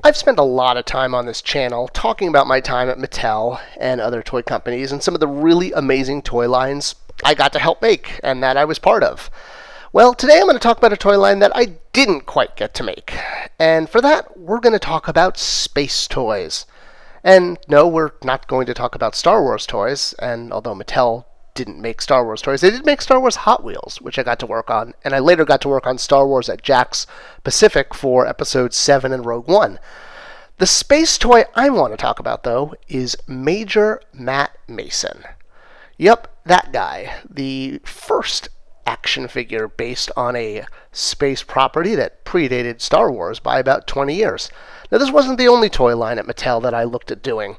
I've spent a lot of time on this channel talking about my time at Mattel and other toy companies and some of the really amazing toy lines I got to help make and that I was part of. Well, today I'm going to talk about a toy line that I didn't quite get to make. And for that, we're going to talk about space toys. And no, we're not going to talk about Star Wars toys, and although Mattel didn't make Star Wars toys, they did make Star Wars Hot Wheels, which I got to work on, and I later got to work on Star Wars at Jakks Pacific for Episode 7 and Rogue One. The space toy I want to talk about, though, is Major Matt Mason. Yep, that guy. The first action figure based on a space property that predated Star Wars by about 20 years. Now, this wasn't the only toy line at Mattel that I looked at doing.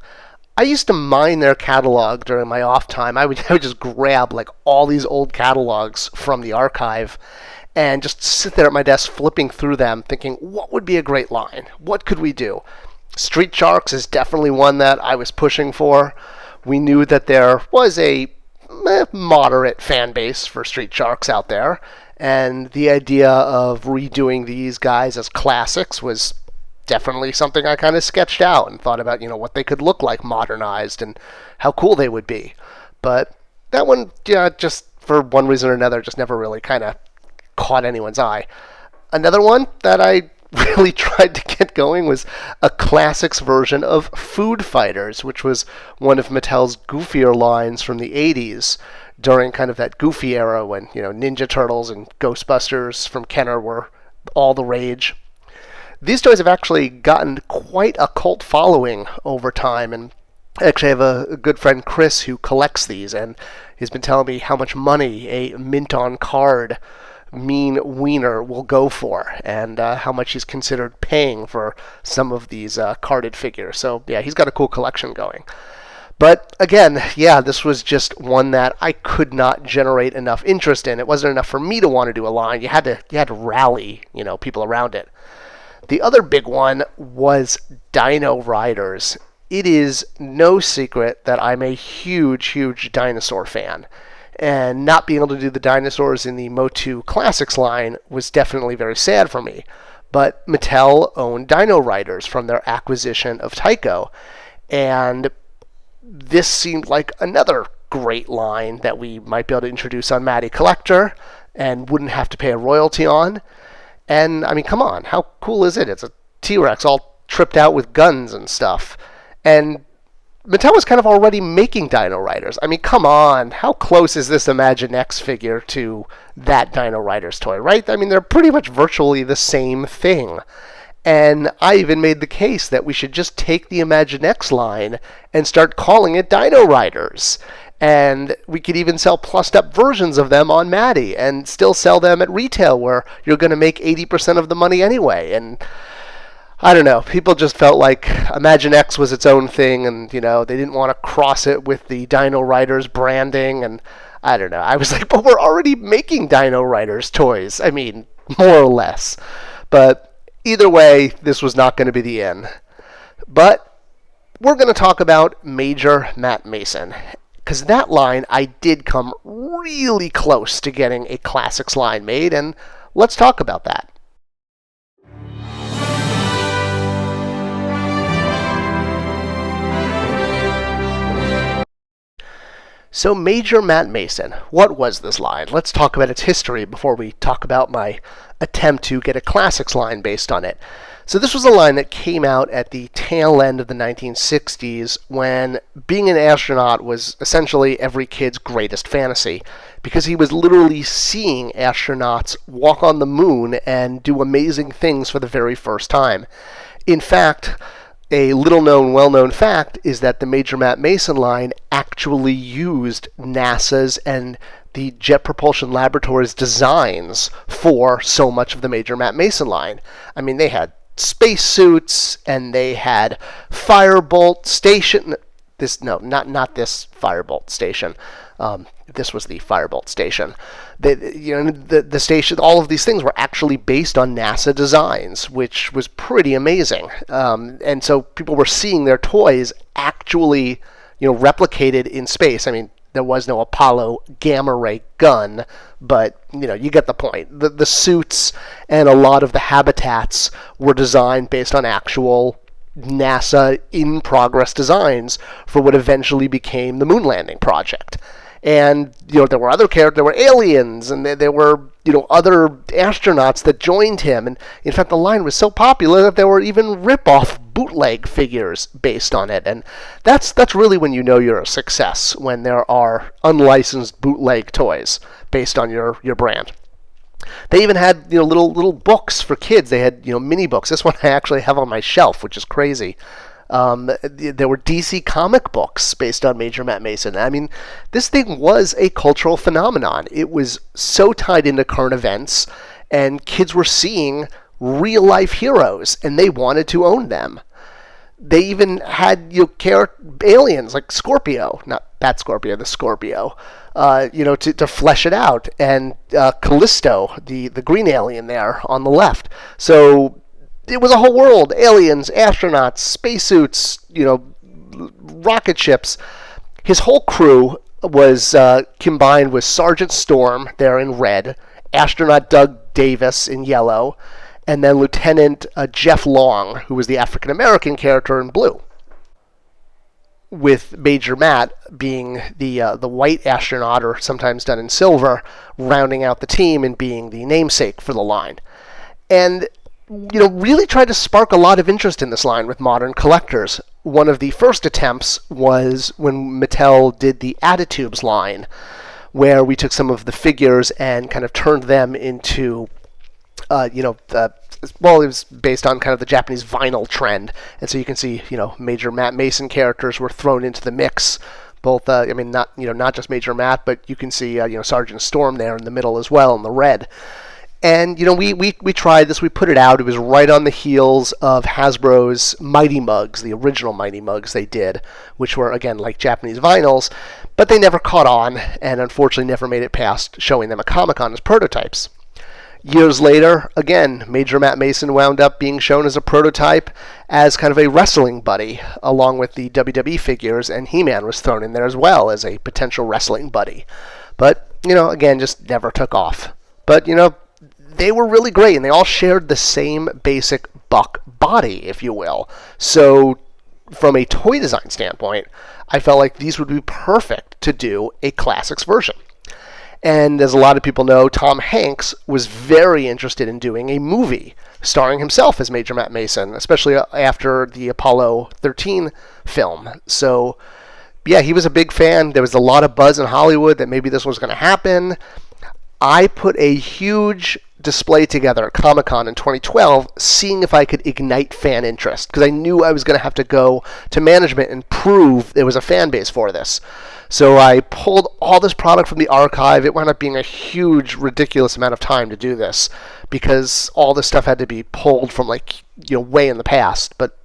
I used to mine their catalog during my off time. I would just grab like all these old catalogs from the archive and just sit there at my desk flipping through them thinking, what would be a great line? What could we do? Street Sharks is definitely one that I was pushing for. We knew that there was a moderate fan base for Street Sharks out there, and the idea of redoing these guys as classics was definitely something I kind of sketched out and thought about, what they could look like modernized and how cool they would be. But that one, just for one reason or another, just never really kind of caught anyone's eye. Another one that I really tried to get going was a classics version of Food Fighters, which was one of Mattel's goofier lines from the 80s during kind of that goofy era when, Ninja Turtles and Ghostbusters from Kenner were all the rage. These toys have actually gotten quite a cult following over time, and I actually have a good friend, Chris, who collects these, and he's been telling me how much money a mint-on-card Mean Wiener will go for, and how much he's considered paying for some of these carded figures. So, yeah, he's got a cool collection going. But, again, this was just one that I could not generate enough interest in. It wasn't enough for me to want to do a line. You had to rally, people around it. The other big one was Dino-Riders. It is no secret that I'm a huge, huge dinosaur fan. And not being able to do the dinosaurs in the MOTUC Classics line was definitely very sad for me. But Mattel owned Dino-Riders from their acquisition of Tyco. And this seemed like another great line that we might be able to introduce on Matty Collector and wouldn't have to pay a royalty on. And, I mean, come on, how cool is it? It's a T-Rex all tripped out with guns and stuff. And Mattel was kind of already making Dino-Riders. I mean, come on, how close is this Imaginext figure to that Dino-Riders toy, right? I mean, they're pretty much virtually the same thing. And I even made the case that we should just take the Imaginext line and start calling it Dino-Riders. And we could even sell plussed-up versions of them on Matty and still sell them at retail where you're going to make 80% of the money anyway. And I don't know. People just felt like Imaginext was its own thing, and, they didn't want to cross it with the Dino-Riders branding. And I don't know. I was like, but we're already making Dino-Riders toys. I mean, more or less. But either way, this was not going to be the end. But we're going to talk about Major Matt Mason. Because that line, I did come really close to getting a classics line made, and let's talk about that. So Major Matt Mason, what was this line? Let's talk about its history before we talk about my attempt to get a classics line based on it. So this was a line that came out at the tail end of the 1960s when being an astronaut was essentially every kid's greatest fantasy, because he was literally seeing astronauts walk on the moon and do amazing things for the very first time. In fact, a little-known, well-known fact is that the Major Matt Mason line actually used NASA's and the Jet Propulsion Laboratory's designs for so much of the Major Matt Mason line. I mean, they had spacesuits, and they had Firebolt station. Not this Firebolt station. This was the Firebolt station. The station. All of these things were actually based on NASA designs, which was pretty amazing. And so people were seeing their toys actually, replicated in space. I mean, There was no Apollo gamma ray gun, but you get the point. The suits and a lot of the habitats were designed based on actual NASA in progress designs for what eventually became the moon landing project. And there were other characters, there were aliens, and there were other astronauts that joined him. And in fact, the line was so popular that there were even rip-off bootleg figures based on it. And that's really when you know you're a success, when there are unlicensed bootleg toys based on your brand. They even had little books for kids. They had mini books. This one I actually have on my shelf, which is crazy. There were DC comic books based on Major Matt Mason. I mean, this thing was a cultural phenomenon. It was so tied into current events, and kids were seeing real-life heroes, and they wanted to own them. They even had aliens like Scorpio, not Bat Scorpio, the Scorpio, to flesh it out, and Callisto, the green alien there on the left. So it was a whole world: aliens, astronauts, spacesuits, rocket ships. His whole crew was combined with Sergeant Storm there in red, astronaut Doug Davis in yellow, and then Lieutenant Jeff Long, who was the African-American character, in blue, with Major Matt being the white astronaut, or sometimes done in silver, rounding out the team and being the namesake for the line. And really tried to spark a lot of interest in this line with modern collectors. One of the first attempts was when Mattel did the Attitubes line, where we took some of the figures and kind of turned them into, it was based on kind of the Japanese vinyl trend. And so you can see, Major Matt Mason characters were thrown into the mix. Both, not just Major Matt, but you can see, Sergeant Storm there in the middle as well in the red. And, we tried this, we put it out. It was right on the heels of Hasbro's Mighty Mugs, the original Mighty Mugs they did, which were, again, like Japanese vinyls, but they never caught on, and unfortunately never made it past showing them at Comic-Con as prototypes. Years later, again, Major Matt Mason wound up being shown as a prototype as kind of a wrestling buddy, along with the WWE figures, and He-Man was thrown in there as well as a potential wrestling buddy. But, again, just never took off. But, they were really great, and they all shared the same basic buck body, if you will. So, from a toy design standpoint, I felt like these would be perfect to do a classics version. And as a lot of people know, Tom Hanks was very interested in doing a movie starring himself as Major Matt Mason, especially after the Apollo 13 film. So, yeah, he was a big fan. There was a lot of buzz in Hollywood that maybe this was going to happen. I put a huge display together at Comic-Con in 2012, seeing if I could ignite fan interest, because I knew I was going to have to go to management and prove there was a fan base for this. So I pulled all this product from the archive. It wound up being a huge, ridiculous amount of time to do this, because all this stuff had to be pulled from way in the past. But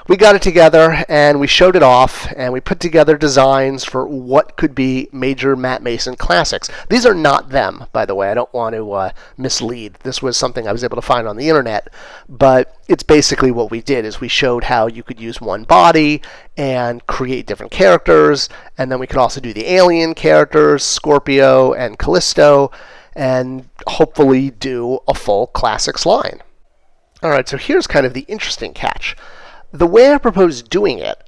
we got it together, and we showed it off, and we put together designs for what could be Major Matt Mason classics. These are not them, by the way. I don't want to mislead. This was something I was able to find on the internet, but it's basically what we did is we showed how you could use one body and create different characters, and then we could also do the alien characters, Scorpio and Callisto, and hopefully do a full classics line. All right, so here's kind of the interesting catch. The way I proposed doing it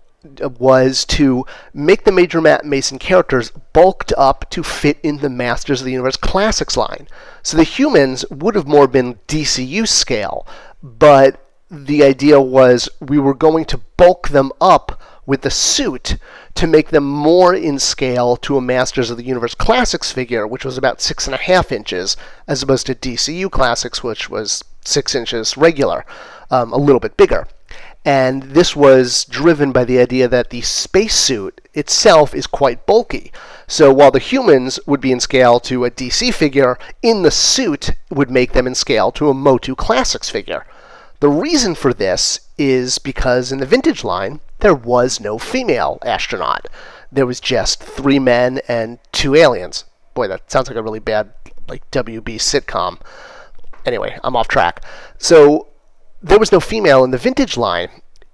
was to make the Major Matt Mason characters bulked up to fit in the Masters of the Universe Classics line. So the humans would have more been DCU scale, but the idea was we were going to bulk them up with the suit to make them more in scale to a Masters of the Universe Classics figure, which was about 6.5 inches, as opposed to DCU Classics, which was 6 inches regular, a little bit bigger. And this was driven by the idea that the spacesuit itself is quite bulky. So while the humans would be in scale to a DC figure, in the suit would make them in scale to a MOTUC Classics figure. The reason for this is because in the vintage line, there was no female astronaut. There was just 3 men and 2 aliens. Boy, that sounds like a really bad WB sitcom. Anyway, I'm off track. So there was no female in the vintage line.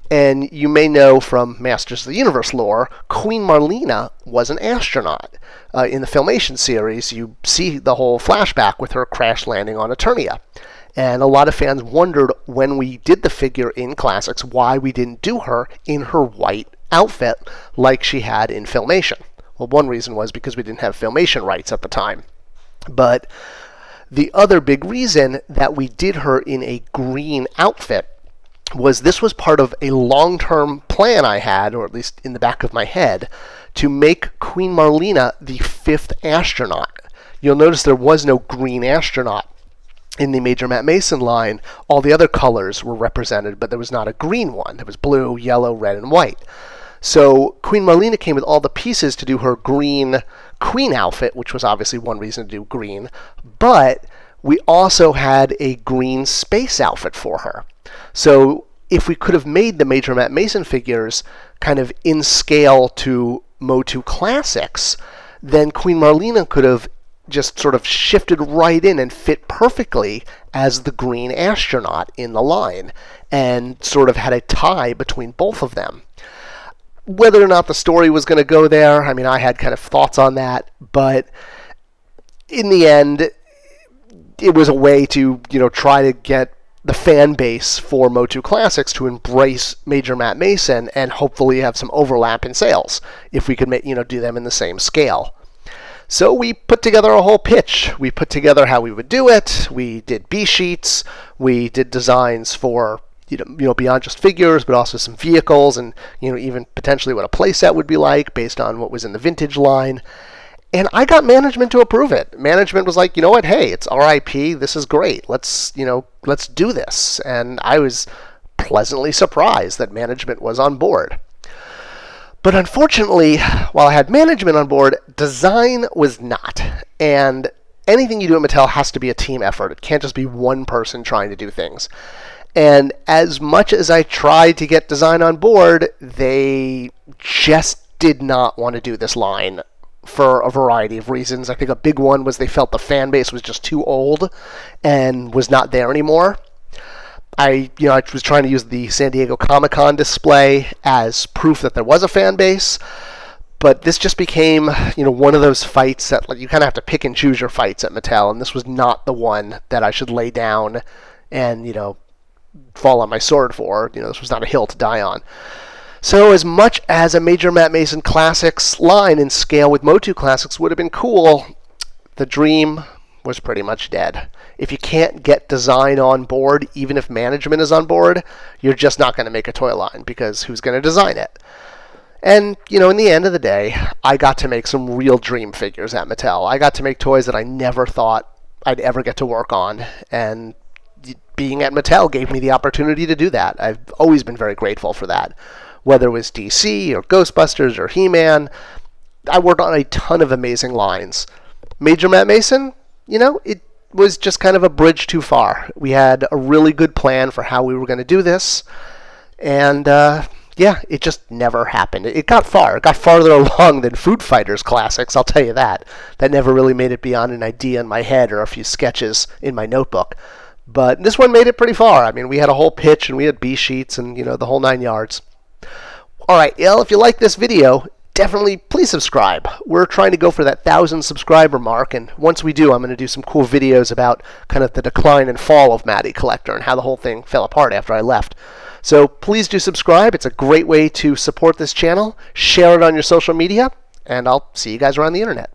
And you may know from Masters of the Universe lore, Queen Marlena was an astronaut. In the Filmation series, you see the whole flashback with her crash landing on Eternia. And a lot of fans wondered when we did the figure in Classics why we didn't do her in her white outfit like she had in Filmation. Well, one reason was because we didn't have Filmation rights at the time. But the other big reason that we did her in a green outfit was this was part of a long-term plan I had, or at least in the back of my head, to make Queen Marlena the 5th astronaut. You'll notice there was no green astronaut in the Major Matt Mason line. All the other colors were represented, but there was not a green one. There was blue, yellow, red, and white. So Queen Marlena came with all the pieces to do her green queen outfit, which was obviously one reason to do green, but we also had a green space outfit for her. So if we could have made the Major Matt Mason figures kind of in scale to MOTUC Classics, then Queen Marlena could have just sort of shifted right in and fit perfectly as the green astronaut in the line, and sort of had a tie between both of them. Whether or not the story was going to go there, I mean, I had kind of thoughts on that, but in the end, it was a way to, try to get the fan base for MOTUC Classics to embrace Major Matt Mason and hopefully have some overlap in sales if we could do them in the same scale. So we put together a whole pitch. We put together how we would do it. We did B-sheets. We did designs for beyond just figures, but also some vehicles and even potentially what a playset would be like based on what was in the vintage line. And I got management to approve it. Management was like, you know what? Hey, it's our IP. This is great. Let's do this. And I was pleasantly surprised that management was on board. But unfortunately, while I had management on board, design was not. And anything you do at Mattel has to be a team effort. It can't just be one person trying to do things. And as much as I tried to get design on board, they just did not want to do this line for a variety of reasons. I think a big one was they felt the fan base was just too old and was not there anymore. I was trying to use the San Diego Comic-Con display as proof that there was a fan base, but this just became, one of those fights that you kind of have to pick and choose your fights at Mattel, and this was not the one that I should lay down and, fall on my sword for. This was not a hill to die on. So as much as a Major Matt Mason Classics line in scale with MOTUC Classics would have been cool, the dream was pretty much dead. If you can't get design on board, even if management is on board, you're just not going to make a toy line, because who's going to design it? And, in the end of the day, I got to make some real dream figures at Mattel. I got to make toys that I never thought I'd ever get to work on, and being at Mattel gave me the opportunity to do that. I've always been very grateful for that. Whether it was DC or Ghostbusters or He-Man, I worked on a ton of amazing lines. Major Matt Mason, it was just kind of a bridge too far. We had a really good plan for how we were going to do this, and it just never happened. It got far. It got farther along than Food Fighters Classics, I'll tell you that. That never really made it beyond an idea in my head or a few sketches in my notebook. But this one made it pretty far. I mean, we had a whole pitch, and we had B-sheets, and, the whole 9 yards. All right, if you like this video, definitely please subscribe. We're trying to go for that 1,000 subscriber mark, and once we do, I'm going to do some cool videos about kind of the decline and fall of Matty Collector and how the whole thing fell apart after I left. So please do subscribe. It's a great way to support this channel. Share it on your social media, and I'll see you guys around the internet.